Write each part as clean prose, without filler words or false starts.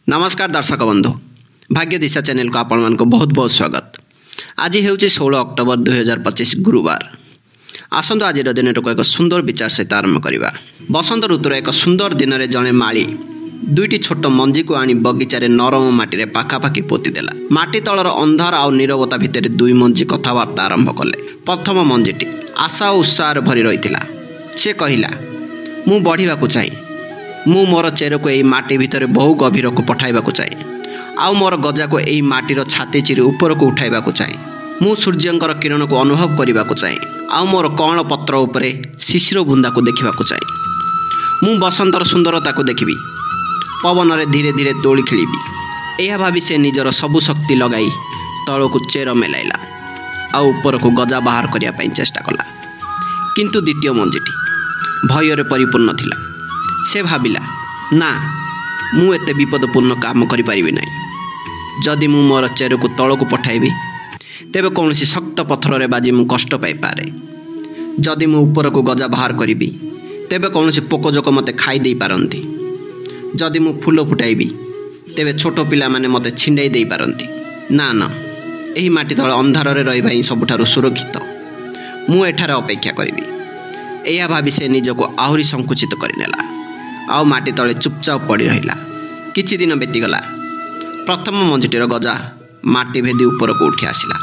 नमस्कार दर्शक बंधु भाग्य दिशा चैनल को आपण मान को बहुत बहुत स्वागत। आज हूँ 16 अक्टोबर 2025 गुरुवार। आसंतु आज दिन को एक सुंदर विचार सहित आरंभ करवा। बसंत ऋतुर एक सुंदर दिन में जड़े माली दुईटी छोट मंजी को आनी बगीचारे नरम माटी रे पाखापाखि पोतीदेला। माटी तलर अंधार आ नीरवता भितर दुई मंजी कथबार्ता आरंभ कले। प्रथम मंजीटी आशा और उत्साह भरी रही से कहला, मु बढ़िया चाहे, मु मोर चेर को यही माटी भितर बहु गभीर को पठाइबा चाहे, आउ मोर गजा को यही माटीर छाती चिरी ऊपर को उठाइबा चाहे, मु सूर्यंकर किरण को अनुभव करने को चाहे, आउ मोर कण पत्र उपरे शिशिर बुंदा को देखा चाहे, मु बसंतर सुंदरता को देखी, पवन रे धीरे धीरे दोली खेली। यह भावी से निजर सबु शक्ति लगाई तल को चेर मेलाइला आ ऊपर को गजा बाहर करने चेष्टा कला। किंतु द्वितीय मंजीटी भयर परिपूर्ण थिला। से भाविला, ना मु एते विपदपूर्ण काम करि परिबि नाही। जदि मु मोर चेर को तल को पठाइबि तेबे कौनसी शक्त पत्थर रे बाजी मु कष्ट पाई पारे। जदि मु ऊपर को गजा बाहर करिबि तेबे कौनसी पोकजोक मते खाई देई पारंती। जदि मु फूल फुटाइबि तेबे छोट पिला माने मते छिंडाई देई पारंती। ना ना, एही माटी तळ अंधार रे रहिबा ही सबुठारु सुरक्षित। मु एठारे अपेक्षा करिबि। एया भाबी से निजको आहुरी संकुचित करिनेला। आउ माटी तले चुपचाप पड़ी रहिला। किछि दिन बीतीगला। प्रथम मंजीटीर गजा माटी भेदी ऊपर को उठी आसिला।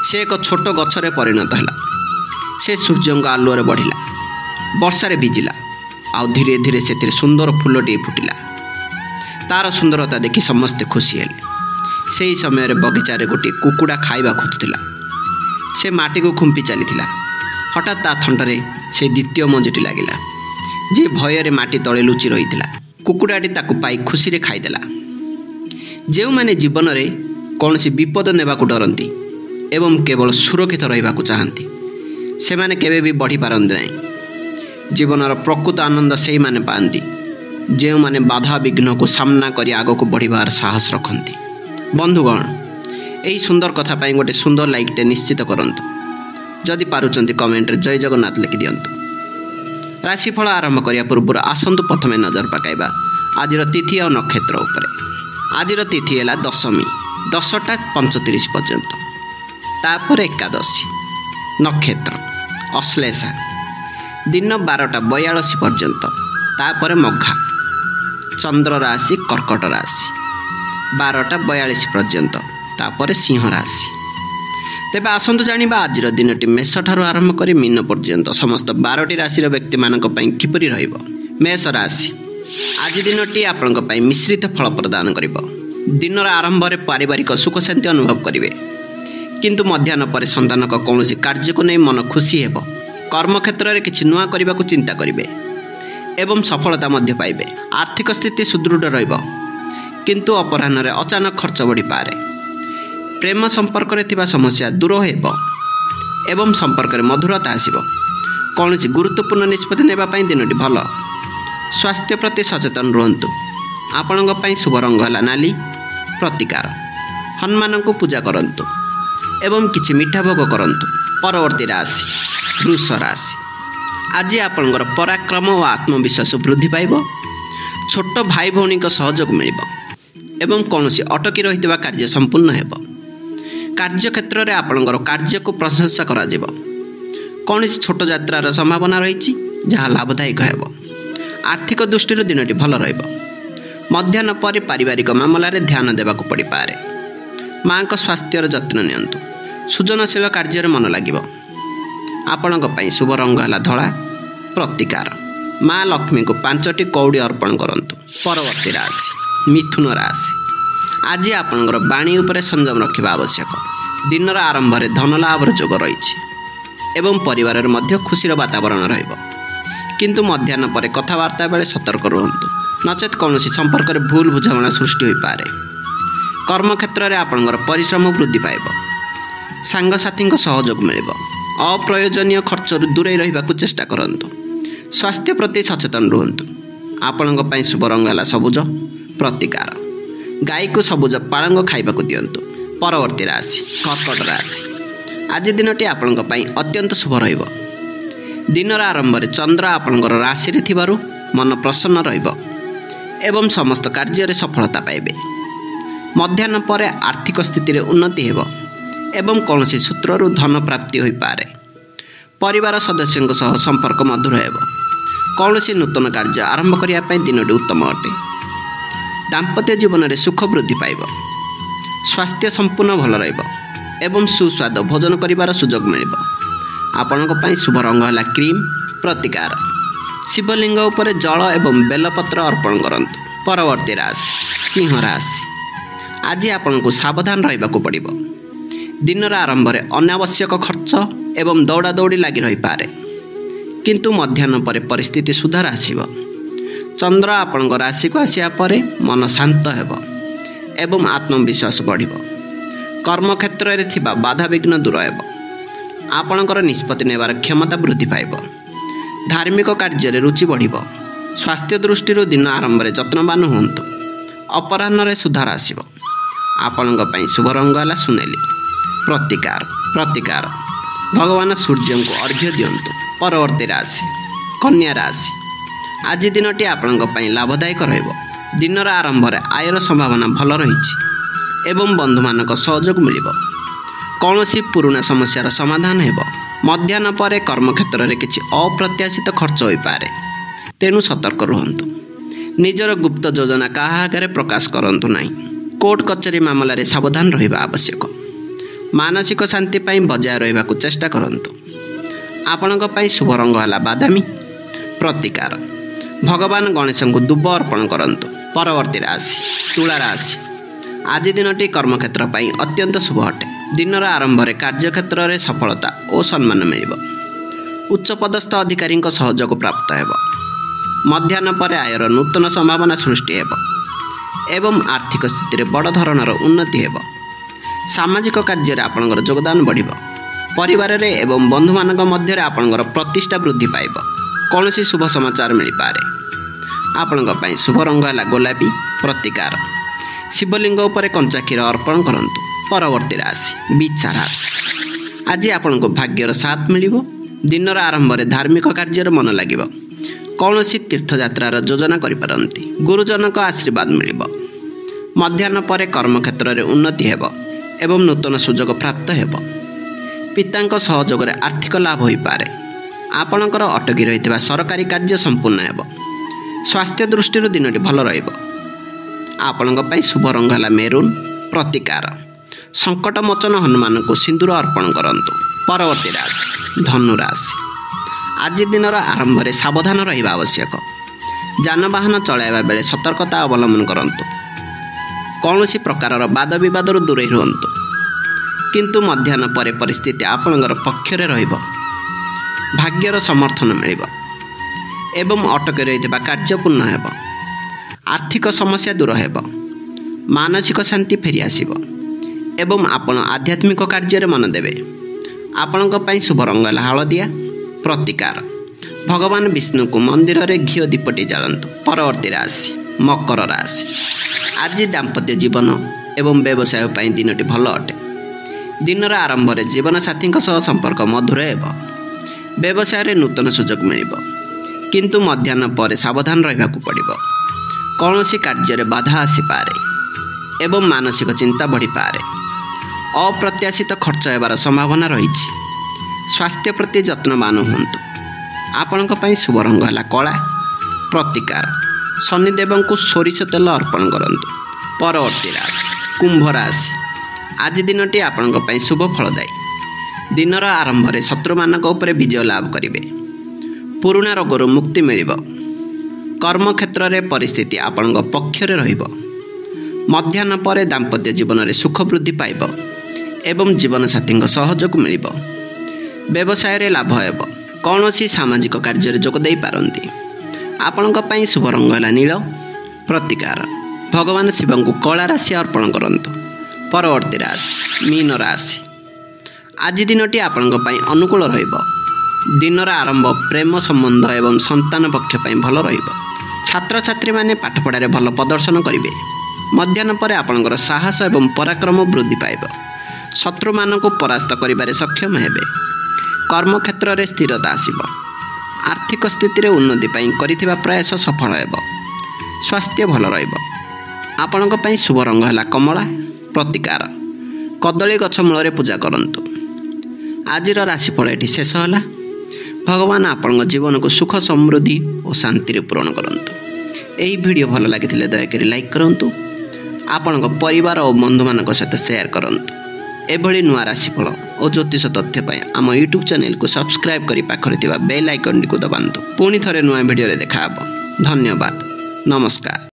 से एक छोट गछरे परिणत हैला। से सूर्यंक आलुअरे बढ़िला, वर्षारे भिजिला, आउ धीरे धीरे से सुंदर फूलटी फुटिला। तार सुंदरता देखि समस्ते खुशी हेले। से समय बगीचारे गोटे कुकुड़ा खाइबा खोजुला। से माटी को खुंपी चलीथिला। हठात ता थंडरे से द्वितीय मंजीटी लागिला, जे भୟରେ माटी तले लुचि रहिथिला। कुकुड़ाटी ताकु पाई खुशी रे खाइदेला। जेउ माने जीवन रे कौनसी विपद नेबाकु डरंती एवं केवल सुरक्षित रहिबाकु चाहंती, से माने केबे भी बढ़ी पारंती नाही। जीवनर प्रकृत आनंद सेही माने पांती जेउ माने बाधा विघ्न को सामना करी आगो को बढ़िबार साहस रखंती। बंधुगण, एही सुंदर कथा पाई गोटे सुंदर लाइक टे निश्चित करंतु। जदि पारुचंती कमेंट रे जय जगन्नाथ लिखि दियंतु। राशिफल आरंभ करिया पूर्व आसंतु प्रथमे नजर पकाइबा आजिर तिथि और नक्षत्र उपरे। आजिर तिथि है दशमी 10टा 35 पर्यंत, तापर एकादशी, नक्षत्र अश्लेषा, दिन 12टा 42 पर्यंत, तापर मघा, चंद्र राशि कर्कट राशि 12टा 42 पर्यंत, तापर सिंह राशि। तेबे आसंतु जानिबा आजिर दिनटी मेष ठारू आरंभ करी मीन पर्यंत समस्त 12टी राशिर व्यक्ति मानक पई किपरि रहइबो। मेष राशि, आज दिनटी आपनक पई मिश्रित फल प्रदान करिबो। दिनर आरंभ रे पारिवारिक सुख शांति अनुभव करिवे, किंतु मध्याह्न पर संतानक कौनसी कार्य को नै मन खुशी हेबो। कर्म क्षेत्र रे किछि नुआ करिबाकु चिंता करिवे एवं सफलता मध्य पाइबे। आर्थिक स्थिति सुदृढ़ रहइबो, किंतु अपराह्न रे अचानक खर्च बढ़ी पारे। प्रेम संपर्क रे थिबा समस्या दूर हेबो एवं संपर्क रे मधुरता आसिबो। कौनसी गुरुत्वपूर्ण निष्पत्ति नेबा पई दिनटी भल। स्वास्थ्य प्रति सचेतन रहंतु। आपणक पई शुभ रंग हला नाली। प्रतिकार, हनुमान को पूजा करंतु एवं किछि मिठा भोग करंतु। परवर्ती राशि वृष राशि, आज आपणकर पराक्रम और आत्मविश्वास वृद्धि पाइबो। छोट भाई भौणी को सहयोग मिलिबो एवं कौनसी अटकी रहितबा कार्य संपूर्ण हेबो। कार्य क्षेत्र में आपणकर कार्य को प्रशंसा करा जिवो। कौनसी छोट यात्रार संभावना रही जहाँ लाभदायक हेबो। आर्थिक दृष्टि दिनटी भल रहिबो। मध्याह्न पर पारिवारिक मामला रे ध्यान देबाकु पड़ी पारे। माँ को स्वास्थ्यर जत्न नियंतु। सृजनशील कार्य रे मन लागिबो। आपणक पई शुभ रंग हला धला। प्रतिकार, माँ लक्ष्मी को 5टी कौड़ी अर्पण करंतु। परवर्ती राशि मिथुन राशि, आज आपणकर बाणी उपरे संयम रखिबा आवश्यक। दिनर आरंभ रे धन लाभर जोग रही एवं परिवार रे मध्य खुशीर वातावरण रहिबो, किंतु मध्याह्न पर कथबार्ता बेले सतर्क रहंतु, नचेत कौनसी संपर्क रे भूल बुझामणा सृष्टि होई पारे। कर्म क्षेत्र रे आपणकर परिश्रम वृद्धि पाइबो। सांगसाथी सहयोग मिलिबो। अप्रयोजनीय खर्च रु दूरे रहिबाकु चेष्टा करंतु। स्वास्थ्य प्रति सचेतन रहंतु। आपणक पई शुभ रंग हला सबुज। प्रतिकार, गाई को सबुज पालंग खाइबाकु दियंतु। परवर्ती राशि कर्कट राशि, आज दिनटी आपणक पई अत्यंत शुभ रहिबो। दिनर आरंभ रे चंद्र आपणकर राशि रे थिबारु मन प्रसन्न रहिबो। ଏବଂ ସମସ୍ତ କାର୍ଯ୍ୟରେ ସଫଳତା ପାଇବେ। ମଧ୍ୟାହ୍ନ ପରେ ଆର୍ଥିକ ସ୍ଥିତିରେ ଉନ୍ନତି ହେବ ଏବଂ କୌଣସି ସୂତ୍ରରୁ ଧନ ପ୍ରାପ୍ତି ହୋଇପାରେ। ପରିବାର ସଦସ୍ୟଙ୍କ ସହ ସମ୍ପର୍କ ମଧୁର ହେବ। କୌଣସି ନୂତନ କାର୍ଯ୍ୟ ଆରମ୍ଭ କରିବା ପାଇଁ ଦିନଟି ଉତ୍ତମ ଅଟେ। ଦାମ୍ପତ୍ୟ ଜୀବନରେ ସୁଖ ବୃଦ୍ଧି ପାଇବ। ସ୍ୱାସ୍ଥ୍ୟ ସମ୍ପୂର୍ଣ୍ଣ ଭଲ ରହିବ ଏବଂ ସୁସ୍ୱାଦ ଭୋଜନ କରିବାର ସୁଯୋଗ ମିଳିବ। ଆପଣଙ୍କ ପାଇଁ ଶୁଭ ରଙ୍ଗ ହେଲା କ୍ରିମ୍। ପ୍ରତିକାର ଶିବଲିଙ୍ଗ ଉପରେ ଜଳ ଏବଂ ବେଲପତ୍ର ଅର୍ପଣ କରନ୍ତୁ। ପରବର୍ତ୍ତୀ ରାଶି ସିଂହ ରାଶି। ଆଜି ଆପଣଙ୍କୁ ସାବଧାନ ରହିବାକୁ ପଡ଼ିବ। ଦିନର ଆରମ୍ଭରେ ଅନାବଶ୍ୟକ ଖର୍ଚ୍ଚ ଏବଂ ଦୌଡ଼ାଦୌଡ଼ି ଲାଗି ରହିପାରେ, କିନ୍ତୁ ମଧ୍ୟାହ୍ନ ପରେ ପରିସ୍ଥିତି ସୁଧାର ଆସିବ। ଚନ୍ଦ୍ର ଆପଣଙ୍କ ରାଶିକୁ ଆସିବା ପରେ ମନ ଶାନ୍ତ ହେବ ଏବଂ ଆତ୍ମବିଶ୍ୱାସ ବଢ଼ିବ। କର୍ମକ୍ଷେତ୍ରରେ ଥିବା ବାଧାବିଘ୍ନ ଦୂର ହେବ। ଆପଣଙ୍କର ନିଷ୍ପତ୍ତି ନେବାର କ୍ଷମତା ବୃଦ୍ଧି ପାଇବ। ଧାର୍ମିକ କାର୍ଯ୍ୟରେ ରୁଚି ବଢ଼ିବ। ସ୍ୱାସ୍ଥ୍ୟ ଦୃଷ୍ଟିରୁ ଦିନ ଆରମ୍ଭରେ ଯତ୍ନବାନ ହୁଅନ୍ତୁ। ଅପରାହ୍ନରେ ସୁଧାର ଆସିବ। ଆପଣଙ୍କ ପାଇଁ ଶୁଭ ରଙ୍ଗ ହେଲା ସୁନେଲି। ପ୍ରତିକାର ଭଗବାନ ସୂର୍ଯ୍ୟଙ୍କୁ ଅର୍ଘ୍ୟ ଦିଅନ୍ତୁ। ପରବର୍ତ୍ତୀ ରାଶି କନ୍ୟା ରାଶି। ଆଜି ଦିନଟି ଆପଣଙ୍କ ପାଇଁ ଲାଭଦାୟକ ରହିବ। ଦିନର ଆରମ୍ଭରେ ଆୟର ସମ୍ଭାବନା ଭଲ ରହିଛି ଏବଂ ବନ୍ଧୁମାନଙ୍କ ସହଯୋଗ ମିଳିବ। କୌଣସି ପୁରୁଣା ସମସ୍ୟାର ସମାଧାନ ହେବ। ମଧ୍ୟାହ୍ନ ପରେ କର୍ମକ୍ଷେତ୍ରରେ କିଛି ଅପ୍ରତ୍ୟାଶିତ ଖର୍ଚ୍ଚ ହୋଇପାରେ, ତେଣୁ ସତର୍କ ରୁହନ୍ତୁ। ନିଜର ଗୁପ୍ତ ଯୋଜନା କାହା ଆଗରେ ପ୍ରକାଶ କରନ୍ତୁ ନାହିଁ। କୋର୍ଟ କଚେରୀ ମାମଲାରେ ସାବଧାନ ରହିବା ଆବଶ୍ୟକ। ମାନସିକ ଶାନ୍ତି ପାଇଁ ବଜାୟ ରହିବାକୁ ଚେଷ୍ଟା କରନ୍ତୁ। ଆପଣଙ୍କ ପାଇଁ ଶୁଭ ରଙ୍ଗ ହେଲା ବାଦାମୀ। ପ୍ରତିକାର ଭଗବାନ ଗଣେଶଙ୍କୁ ଦୁବ ଅର୍ପଣ କରନ୍ତୁ। ପରବର୍ତ୍ତୀ ରାଶି ତୁଳା ରାଶି। ଆଜି ଦିନଟି କର୍ମକ୍ଷେତ୍ର ପାଇଁ ଅତ୍ୟନ୍ତ ଶୁଭ ଅଟେ। ଦିନର ଆରମ୍ଭରେ କାର୍ଯ୍ୟକ୍ଷେତ୍ରରେ ସଫଳତା ଓ ସମ୍ମାନ ମିଳିବ। ଉଚ୍ଚପଦସ୍ଥ ଅଧିକାରୀଙ୍କ ସହଯୋଗ ପ୍ରାପ୍ତ ହେବ। ମଧ୍ୟାହ୍ନ ପରେ ଆୟର ନୂତନ ସମ୍ଭାବନା ସୃଷ୍ଟି ହେବ ଏବଂ ଆର୍ଥିକ ସ୍ଥିତିରେ ବଡ଼ ଧରଣର ଉନ୍ନତି ହେବ। ସାମାଜିକ କାର୍ଯ୍ୟରେ ଆପଣଙ୍କର ଯୋଗଦାନ ବଢ଼ିବ। ପରିବାରରେ ଏବଂ ବନ୍ଧୁମାନଙ୍କ ମଧ୍ୟରେ ଆପଣଙ୍କର ପ୍ରତିଷ୍ଠା ବୃଦ୍ଧି ପାଇବ। କୌଣସି ଶୁଭ ସମାଚାର ମିଳିପାରେ। ଆପଣଙ୍କ ପାଇଁ ଶୁଭ ରଙ୍ଗ ହେଲା ଗୋଲାପୀ। ପ୍ରତିକାର ଶିବଲିଙ୍ଗ ଉପରେ କଞ୍ଚା କ୍ଷୀର ଅର୍ପଣ କରନ୍ତୁ। ପରବର୍ତ୍ତୀ ରାଶି ବିଛା ରାଶି। ଆଜି ଆପଣଙ୍କୁ ଭାଗ୍ୟର ସାଥ ମିଳିବ। ଦିନର ଆରମ୍ଭରେ ଧାର୍ମିକ କାର୍ଯ୍ୟରେ ମନ ଲାଗିବ। କୌଣସି ତୀର୍ଥଯାତ୍ରାର ଯୋଜନା କରିପାରନ୍ତି। ଗୁରୁଜନଙ୍କ ଆଶୀର୍ବାଦ ମିଳିବ। ମଧ୍ୟାହ୍ନ ପରେ କର୍ମକ୍ଷେତ୍ରରେ ଉନ୍ନତି ହେବ ଏବଂ ନୂତନ ସୁଯୋଗ ପ୍ରାପ୍ତ ହେବ। ପିତାଙ୍କ ସହଯୋଗରେ ଆର୍ଥିକ ଲାଭ ହୋଇପାରେ। ଆପଣଙ୍କର ଅଟକି ରହିଥିବା ସରକାରୀ କାର୍ଯ୍ୟ ସମ୍ପୂର୍ଣ୍ଣ ହେବ। ସ୍ୱାସ୍ଥ୍ୟ ଦୃଷ୍ଟିରୁ ଦିନଟି ଭଲ ରହିବ। ଆପଣଙ୍କ ପାଇଁ ଶୁଭ ରଙ୍ଗ ହେଲା ମେରୁନ୍। ପ୍ରତିକାର ସଙ୍କଟ ମୋଚନ ହନୁମାନଙ୍କୁ ସିନ୍ଦୁର ଅର୍ପଣ କରନ୍ତୁ। ପରବର୍ତ୍ତୀ ରାଶି ଧନୁ ରାଶି। ଆଜି ଦିନର ଆରମ୍ଭରେ ସାବଧାନ ରହିବା ଆବଶ୍ୟକ। ଯାନବାହନ ଚଳାଇବା ବେଳେ ସତର୍କତା ଅବଲମ୍ବନ କରନ୍ତୁ। କୌଣସି ପ୍ରକାରର ବାଦ ବିବାଦରୁ ଦୂରେଇ ରୁହନ୍ତୁ, କିନ୍ତୁ ମଧ୍ୟାହ୍ନ ପରେ ପରିସ୍ଥିତି ଆପଣଙ୍କର ପକ୍ଷରେ ରହିବ। ଭାଗ୍ୟର ସମର୍ଥନ ମିଳିବ ଏବଂ ଅଟକି ରହିଥିବା କାର୍ଯ୍ୟ ପୂର୍ଣ୍ଣ ହେବ। ଆର୍ଥିକ ସମସ୍ୟା ଦୂର ହେବ। ମାନସିକ ଶାନ୍ତି ଫେରିଆସିବ ଏବଂ ଆପଣ ଆଧ୍ୟାତ୍ମିକ କାର୍ଯ୍ୟରେ ମନ ଦେବେ। ଆପଣଙ୍କ ପାଇଁ ଶୁଭ ରଙ୍ଗ ହେଲା ହଳଦିଆ। ପ୍ରତିକାର ଭଗବାନ ବିଷ୍ଣୁଙ୍କୁ ମନ୍ଦିରରେ ଘିଅ ଦୀପଟି ଜାଳନ୍ତୁ। ପରବର୍ତ୍ତୀ ରାଶି ମକର ରାଶି। ଆଜି ଦାମ୍ପତ୍ୟ ଜୀବନ ଏବଂ ବ୍ୟବସାୟ ପାଇଁ ଦିନଟି ଭଲ ଅଟେ। ଦିନର ଆରମ୍ଭରେ ଜୀବନସାଥୀଙ୍କ ସହ ସମ୍ପର୍କ ମଧୁର ହେବ। ବ୍ୟବସାୟରେ ନୂତନ ସୁଯୋଗ ମିଳିବ, କିନ୍ତୁ ମଧ୍ୟାହ୍ନ ପରେ ସାବଧାନ ରହିବାକୁ ପଡ଼ିବ। କୌଣସି କାର୍ଯ୍ୟରେ ବାଧା ଆସିପାରେ ଏବଂ ମାନସିକ ଚିନ୍ତା ବଢ଼ିପାରେ। ଅପ୍ରତ୍ୟାଶିତ ଖର୍ଚ୍ଚ ହେବାର ସମ୍ଭାବନା ରହିଛି। ସ୍ୱାସ୍ଥ୍ୟ ପ୍ରତି ଯତ୍ନବାନ ହୁଅନ୍ତୁ। ଆପଣଙ୍କ ପାଇଁ ଶୁଭ ରଙ୍ଗ ହେଲା କଳା। ପ୍ରତିକାର ଶନିଦେବଙ୍କୁ ସୋରିଷ ତେଲ ଅର୍ପଣ କରନ୍ତୁ। ପରବର୍ତ୍ତୀ ରାଶି କୁମ୍ଭ ରାଶି। ଆଜି ଦିନଟି ଆପଣଙ୍କ ପାଇଁ ଶୁଭ ଫଳଦାୟୀ। ଦିନର ଆରମ୍ଭରେ ଶତ୍ରୁମାନଙ୍କ ଉପରେ ବିଜୟ ଲାଭ କରିବେ। ପୁରୁଣା ରୋଗରୁ ମୁକ୍ତି ମିଳିବ। କର୍ମକ୍ଷେତ୍ରରେ ପରିସ୍ଥିତି ଆପଣଙ୍କ ପକ୍ଷରେ ରହିବ। ମଧ୍ୟାହ୍ନ ପରେ ଦାମ୍ପତ୍ୟ ଜୀବନରେ ସୁଖ ବୃଦ୍ଧି ପାଇବ ଏବଂ ଜୀବନସାଥୀଙ୍କ ସହଯୋଗ ମିଳିବ। ବ୍ୟବସାୟରେ ଲାଭ ହେବ। କୌଣସି ସାମାଜିକ କାର୍ଯ୍ୟରେ ଯୋଗ ଦେଇପାରନ୍ତି। ଆପଣଙ୍କ ପାଇଁ ଶୁଭ ରଙ୍ଗ ହେଲା ନୀଳ। ପ୍ରତିକାର ଭଗବାନ ଶିବଙ୍କୁ କଳା ରାଶି ଅର୍ପଣ କରନ୍ତୁ। ପରବର୍ତ୍ତୀ ରାଶି ମୀନ ରାଶି। ଆଜି ଦିନଟି ଆପଣଙ୍କ ପାଇଁ ଅନୁକୂଳ ରହିବ। ଦିନର ଆରମ୍ଭ ପ୍ରେମ ସମ୍ବନ୍ଧ ଏବଂ ସନ୍ତାନ ପକ୍ଷ ପାଇଁ ଭଲ ରହିବ। ଛାତ୍ରଛାତ୍ରୀମାନେ ପାଠପଢ଼ାରେ ଭଲ ପ୍ରଦର୍ଶନ କରିବେ। ମଧ୍ୟାହ୍ନ ପରେ ଆପଣଙ୍କର ସାହସ ଏବଂ ପରାକ୍ରମ ବୃଦ୍ଧି ପାଇବ। ଶତ୍ରୁମାନଙ୍କୁ ପରାସ୍ତ କରିବାରେ ସକ୍ଷମ ହେବେ। କର୍ମକ୍ଷେତ୍ରରେ ସ୍ଥିରତା ଆସିବ। ଆର୍ଥିକ ସ୍ଥିତିରେ ଉନ୍ନତି ପାଇଁ କରିଥିବା ପ୍ରୟାସ ସଫଳ ହେବ। स्वास्थ्य भल रहिब। आपणक पई शुभ रंग है कमला प्रतिकार कदली गछ मूल पूजा करंतु। आजिर राशिफल एटी शेष है। भगवान आपण जीवन को सुख समृद्धि और शांति पूर्ण करंतु। यही वीडियो भल लगी दयाकोरी लाइक करंतु। आपण परिवार और बंधु मान सहित शेयर करंतु। एभली नुआ राशिफल और ज्योतिष तथ्य पाई आम यूट्यूब चैनल को सब्सक्राइब करी पाखरे थिबा बेल आइकन को दबांतु। पुणी थरे नुआ वीडियो रे देखा हबो। धन्यवाद। नमस्कार।